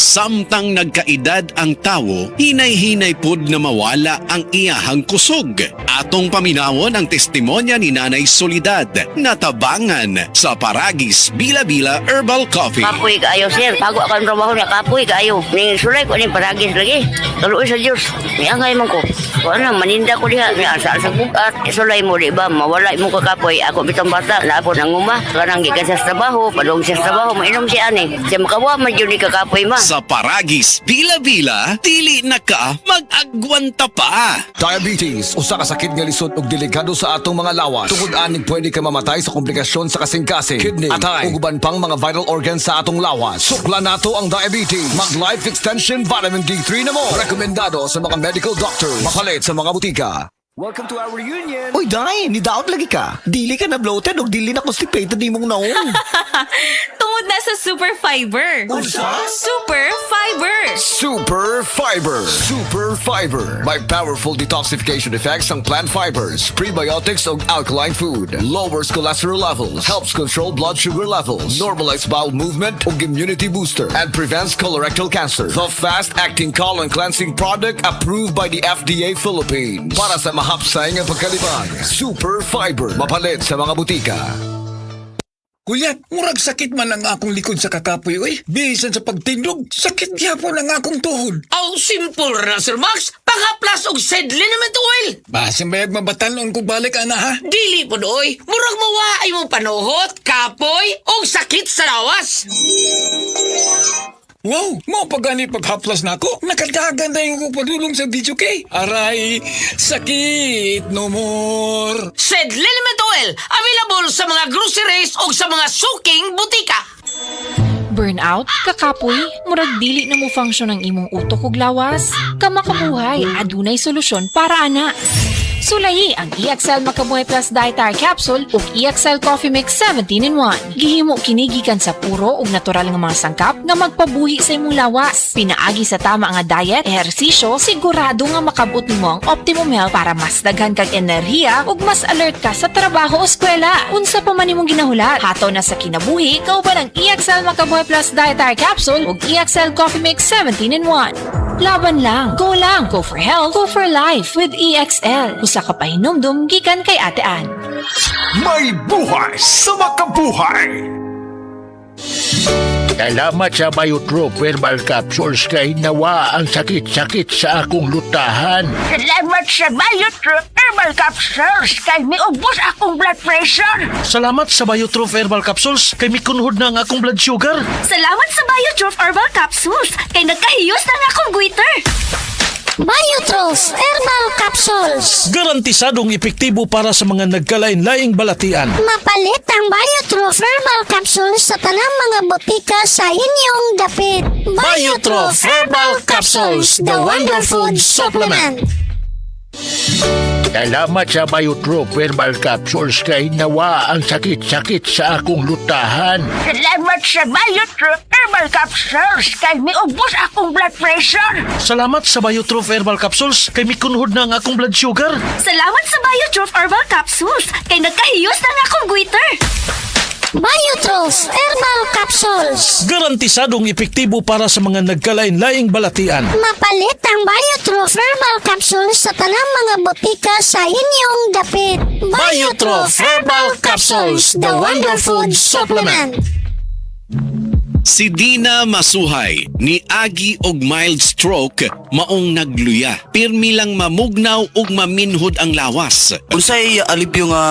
Samtang nagkaedad ang tawo, hinay-hinay pod na mawala ang iyahang kusog. Atong paminawon ang testimonya ni Nanay Soledad na tabangan sa Paragis Bila-Bila Herbal Coffee. Kapoy kaayo, sir. Bago ako ang trabaho niya, kapoy kaayo. Ning sulay ko ning Paragis lagi. Tuloy sa Diyos. Niangay man ko. Kung ano, maninda ko diha. Asa sa bukat. Sulay mo, di ba? Mawala mo ka kapoy. Ako bitong bata. Lapo ng uma. Kanang gikan sa trabaho. Padong sa trabaho. Mainom siya ani. Siya makawa man yun ni kakapoy ma. Sa Paragis Bila-Bila, dili na ka mag-agwanta pa. Diabetes, usa ka sakit nga lisod ug delikado sa atong mga lawas. Tungod aning pwede ka mamatay sa komplikasyon sa kasing-kasing, kidney, atay, ug uban pang mga vital organs sa atong lawas. Sukla nato ang diabetes. Mag Life Extension Vitamin D3 na mo. Rekomendado sa mga medical doctor. Mapalit sa mga butika. Welcome to our reunion. Uy, Day, nidaot lagi ka. Dili ka na bloated o dili na constipated ni mong naong. Tungod na sa Super Fiber. Unsa? Super Fiber. Super Fiber. Super Fiber. May powerful detoxification effects ang plant fibers, prebiotics ug alkaline food. Lowers cholesterol levels. Helps control blood sugar levels. Normalize bowel movement ug immunity booster. And prevents colorectal cancer. The fast-acting colon cleansing product approved by the FDA Philippines. Para sa mahapsay nga pagkalibang. Super Fiber. Mapalit sa mga butika. Kuya, murag sakit man ang akong likod sa kakapoy, oy. Bisan sa pagtindog, sakit gyapon ang akong tuhod. Aw, simple ra, Sir Max. Pangaplas og Sedlenamet oil. Basin bayag mabatanon kung balik, ana, ha? Dili po doy. Murag mawaay mong panuhot, kapoy, og sakit sa lawas. Wow, mo pagani paghaplas na ako. Nakadagan na yung padulong sa video kay. Aray, sakit no more. Sedlenamet oil. Available sa mga groceries o sa mga suking butika. Burnout, kakapoy, murag dili na mo function ang imong utok ug lawas. Kamakabuhay, adunay solusyon para ana. Sulayi ang EXL Makabuhay Plus Dietary Capsule ug EXL Coffee Mix 17-in-1. Gihimo kini gikan sa puro ug natural nga mga sangkap nga magpabuhi sa imong lawas. Pinaagi sa tama nga diet, ehersisyo, sigurado nga makabot nimo ang optimum health para mas daghan kag enerhiya ug mas alert ka sa trabaho o eskwela. Unsa pa man imong ginahulat, hataw na sa kinabuhi, kauban ang EXL Makabuhay Plus Dietary Capsule ug EXL Coffee Mix 17-in-1. Laban lang, go for health, go for life with EXL. Usa ka pahinumdum gikan kay Ate Ann. May buhay sa makabuhay! Salamat sa Biotrop Herbal Capsules kay nawa ang sakit-sakit sa akong lutahan. Salamat sa Biotrop Herbal Capsules kay miubos akong blood pressure. Salamat sa Biotrop Herbal Capsules kay mikunhod na ang akong blood sugar. Salamat sa Biotrop Herbal Capsules kay nagkahiyos na akong goiter. Biotros Herbal Capsules. Garantisadong epektibo para sa mga nagkalain-laing balatian. Mapalit ang Biotros Herbal Capsules sa tanang mga botika sa inyong dapit. Biotros Herbal Capsules, the Wonder Food Supplement. Salamat sa Biotrop Herbal Capsules kay nawa ang sakit-sakit sa akong lutahan. Salamat sa Biotrop Herbal Capsules kay miubos akong blood pressure. Salamat sa Biotrop Herbal Capsules kay mikunhod na ang akong blood sugar. Salamat sa Biotrop Herbal Capsules kay nagkahiyos na akong goiter. Biotros Herbal Capsules. Garantisadong epektibo para sa mga nagkalain-laing balatian. Mapalit ang Biotros Herbal Capsules sa tanang mga botika sa inyong dapit. Biotros Herbal Capsules, the Wonder Food Supplement. Si Dina Masuhay ni agi og mild stroke maong nagluya. Pirmi lang mamugnaw ug maminhod ang lawas. Unsay alipyo nga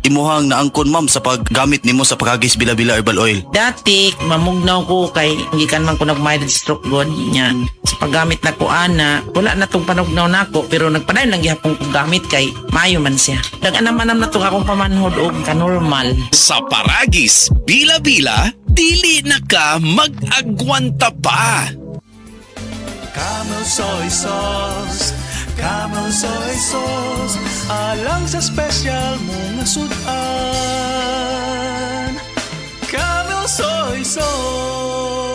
imuhang naangkon ma'am sa paggamit nimo sa Paragis Bila-Bila Herbal Oil? Dati, mamugnaw ko kay gikan man ko nag-mild stroke god niya. Sa paggamit na ko ana, wala na tong panugnaw nako pero nagpadayon lang gihapon kong gamit kay mayo man siya. Daganam-anam na tong akong pamanhod og kanormal. Sa Paragis Bila-Bila, dili na ka mag-agwanta pa. Camel soy sauce, Camel soy sauce, alang sa special mong sudan. Camel soy sauce.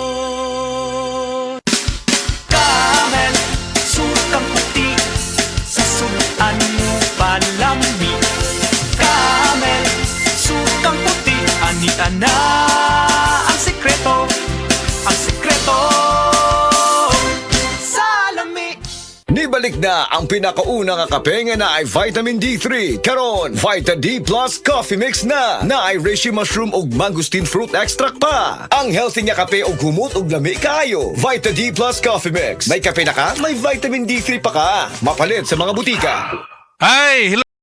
Camel, sukang puti, sa sudan mo palami. Camel, sukang puti, anita na ang sekreto. Balik na ang pinakauna nga kape nga na ay vitamin D3. Karon, Vita D Plus Coffee Mix na ay reishi mushroom ug mangosteen fruit extract pa. Ang healthy nga kape ug humot ug lami kaayo. Vita D Plus Coffee Mix. May kape na ka, may vitamin D3 pa ka. Mapalit sa mga butika. Ay,